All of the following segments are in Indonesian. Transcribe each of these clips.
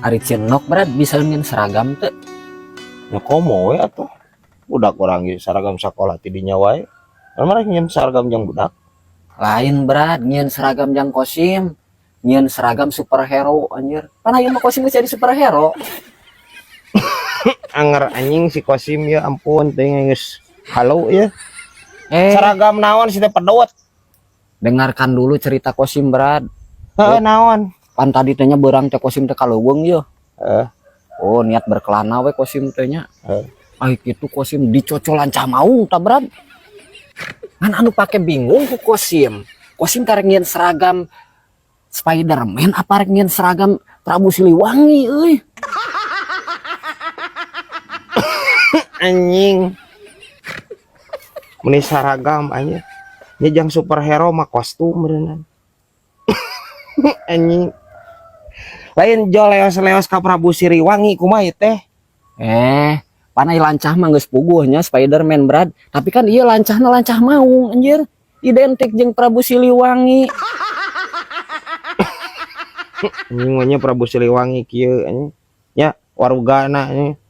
Ari Cinok berat bisa nyen seragam teh. Ya komo we atuh. Budak orang ge seragam sekolah ti dinya wae. Mana nyen seragam jeung budak. Lain berat nyen seragam jang kosim. Nyen seragam superhero anjir. Pan aya mah kosim geus jadi superhero. Anger anjing si Kosim ya ampun teh geus halo ya. Seragam naon si teh pedot. Dengarkan dulu cerita kosim berat. Heeh naon? Pan tadi teh nya beurang teh kosim teh kaleuweung ye. Oh niat berkelana we kosim teh nya. Heeh. Kitu kosim dicocolan cah maung tah berat. Kan anu pake bingung ku kosim. Kosim tarek ngieun seragam Spiderman apa rek ngieun seragam Prabu Siliwangi euy. Anjing. Meni seragam anjing. Nya jang superhero mah kostum beuneunan. Anjing. Lain jo leos-leos ka Prabu Siliwangi kumaha teh? Panai lancah mah geus puguhnya Spiderman berat, tapi kan iya lancahna lancah maung anjir. Identik jeung Prabu Siliwangi. Anjing Prabu Siliwangi kieu anjing. Ya warugana anjing.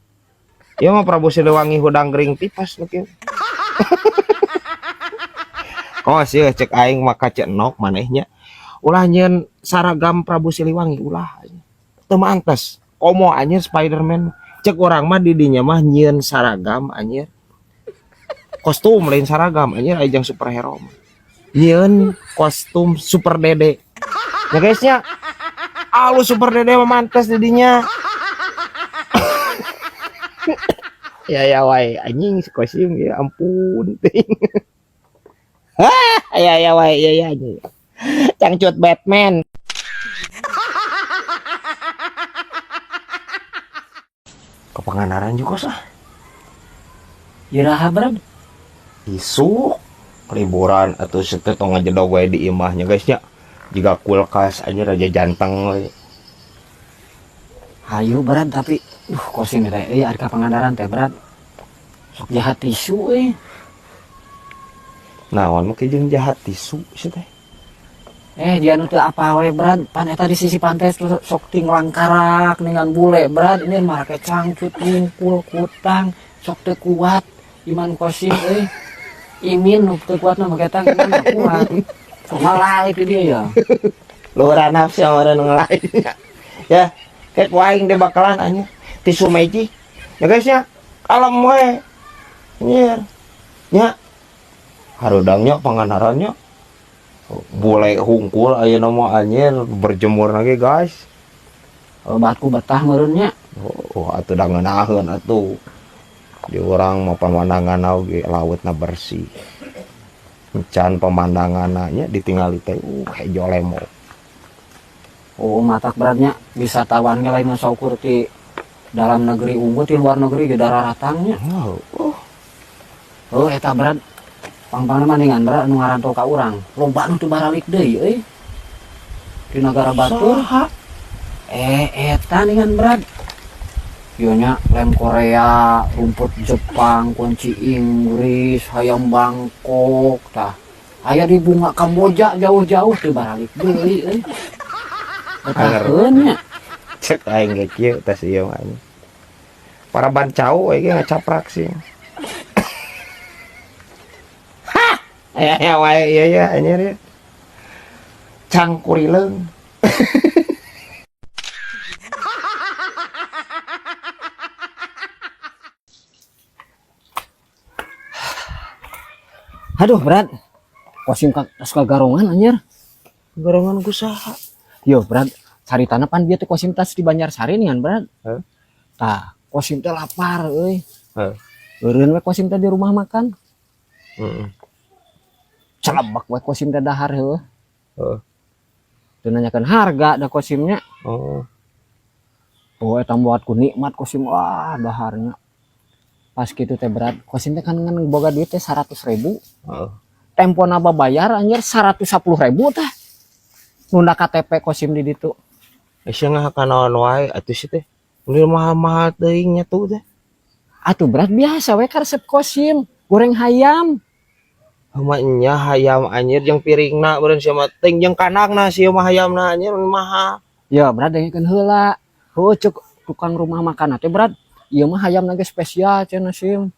Ieu mah Prabu Siliwangi hudang gering tipas nu kieu. Oh sih cek aing maka cek nok manehnya. Ulah nyeun seragam Prabu Siliwangi ulah. Teu mantes. Komo anjir Spiderman. Cek orang mah di dinya mah nyieun seragam anjir. Kostum lain seragam anjir aya jang superhero mah. Nyieun kostum super dede. Ya guys nya. Lu super dede mah mantes di dinya. Ya wae anjing si Kosim ya ampun ting. Ya wae ya anjing. Cangcut Batman. Kepangandaran juga sah. Iraha berat. Isu liburan atau setetong ngajedog wae di imahnya guys nya. Jika kulkas aja raja janteng we. Hayu berat tapi kosim teh ari ka Pangandaran teh berat. Sok jahat tisu euy. Naon mah jeung jahat tisu sih teh. Dia nu teu apa we berat, pan eta di sisi pantai sok ting langkarak dengan bule berat, ini mah rek cangcut ngumpul kutang, sok teu kuat iman kosim euy. Imin nu teu kuatna mah eta iman kuat. Sok malai ke dia ya. Luhur nafsu orang lain. Ya, kayak waing deh bakalan anjir. Tisu magic. Ya guys ya, alam we. Anjir. Nya. Harudangnya Pangandarannya. Boleh hungkul ayeuna mah anjir berjemur lagi guys. Batku betah meureunnya. Oh, atuh da ngeunaheun atuh. Di urang mah pemandangan oge lautna bersih. Can pemandangannya ditinggali teh hejo lemo. Matak beratnya wisatawan ge lain saukur ti dalam negeri unggul ti luar negeri ge dararatangnya. Eta berat pang-pangna mandingan berat anu ngarantau ka urang. Loba nu teu baralik deui euy. Di negara batur. Eta ningan berat. Ieu nya lem Korea, rumput Jepang, kunci Inggris, hayam Bangkok tah. Aya di bunga Kamboja jauh-jauh teu baralik deui euy. Betaheun nya. Cek aing ge kieu tos ieu mah. Para bancau we ge ngacaprak sih. Ya wae ya anjir ya. Cangkurileung. Aduh berat. Kosim tas kagarongan anjir. Garongan kusaha? Yo berat, caritana pan dia teh kosim tas di Banjarsari ningan berat. Tah, kosim teh lapar euy. Eureun we kosim teh di rumah makan. Calebak we kosim teh dahar heuh. Teu nanyakeun harga da kosimnya. Eta buatku nikmat kosim wah daharnya. Pas gitu teh berat, kosim teh kan boga duit teh 100.000. Tempona babayar anjir 110.000 teh. Nunda KTP kosim di ditu. Sia ngahakanaon wae atuh sih teh. Udah mahal-mahal teuing nya tuh teh. Atuh berat biasa we ka resep kosim, goreng hayam. Hama nya hayam anjir jeung piringna beureun sia mah teuing jeung kanangna sia mah hayamna anjir mahal. Ya berat dengekeun heula. cek tukang rumah makan teh Brad, ieu mah hayam nage spesial cenah sim.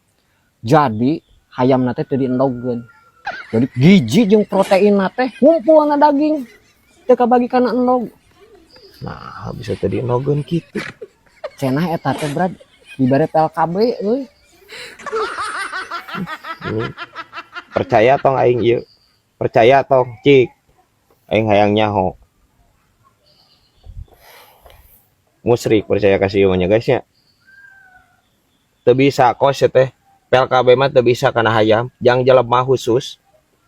Jadi hayam teh teu diendogeun. Jadi gizi jeung protein teh ngumpul na daging. Teu kabagi kana endog. Nah bisa tadi nogon gitu. Cenah eta teh Brad dibere PLKB euy. Percaya tong aing ieu. Percaya tong cik. Aing hayang nyaho. Musrik percaya kasih ieu nya guys ya. Teu bisa kos teh. PLKB mah teu bisa kana hayam, jang jelema khusus.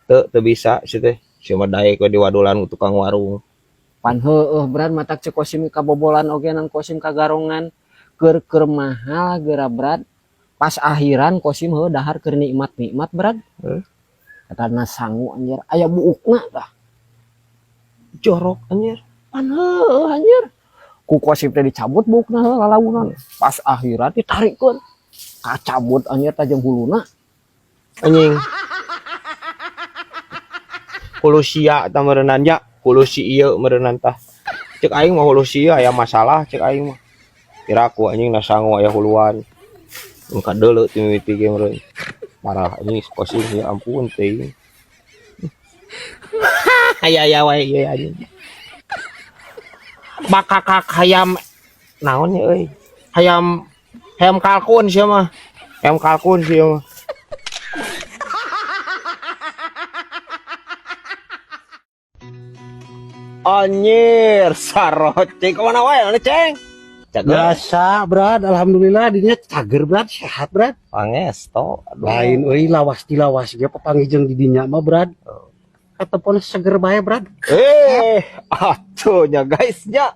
Teu bisa si teh. Cuma daek we di wadulan tukang warung. Pan heueuh Brad matak cek kosim kabobolan oge nang kosim kagarongan keur mahal geura Brad. Pas akhiran kosim heueuh dahar keur nikmat Brad. Eta na sangu anjir aya buukna tah. Jorok anjir. Pan heueuh anjir. Ku kosim teh dicabut buukna heueuh lalaunan. Pas akhiran ditarikeun. Kacabut anjir tajam huluna. Anjing. Hulu sia eta meureunan nya, hulu si ieu meureunnan tah. Cek aing mah hulu si ieu aya masalah cek aing mah. Kiraku anjing na sangu aya huluan. Engka deuleu ti mimiti ge meureun. Parah anjing kosim ya ampun teuing. Aya wae ieu anjing. Bakakak hayam naon nya euy? Hayam kalkun sia mah. Hayam kalkun sia mah. Anjir, saroceng kemana wae anu ceng? Biasa, Brad. Alhamdulillah dinya cager, Brad. Sehat, Brad. Pangesto. Lain euy lawas dilawas ge papanggijeng di dinya mah, Brad. Katepon seger bae, Brad. Atuh nya guys nya.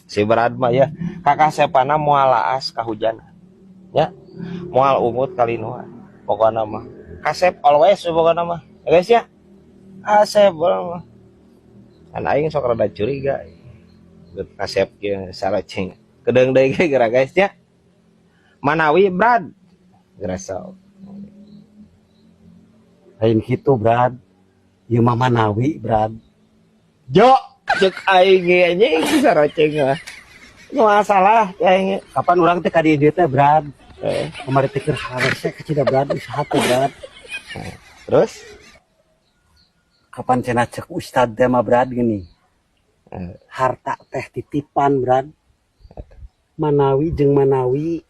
Si Brad mah ya, kakak sepana moal laas kahujanan. Ya. Moal umut kalinoa. Pokona mah kasep always pokona mah. Ya guys ya. Kasep mah. Kan aing sok rada curiga. Kasep ge saraceng. Kedeung deui ge geura guys ya. Manawi Brad. Gerasa. Lain kitu, Brad. Ieu mah Manawi, Brad. Jo, cek aing ge anjing saraceng mah. Nu masalah aing. Kapan urang teh ka dieu teh, Brad? Kemarin teh keur hareusa ka cida, Brad. Usaha teh, Brad. Terus Kapan cenah cek ustad teh mah, Brad gini. Harta teh titipan, Brad. Manawi jeung Manawi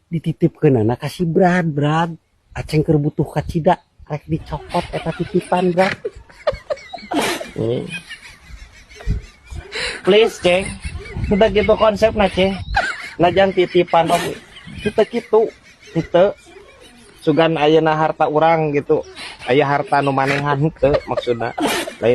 dititipkeunana ka si Brad. Aceng keur butuh ka cida rek dicokot eta titipan, Brad. Please ceng, kita gitu konsepnya ceng, najan titipan oke, kita gitu, kita sugan ayeuna harta urang gitu, aya harta nu manehan henteu maksudna.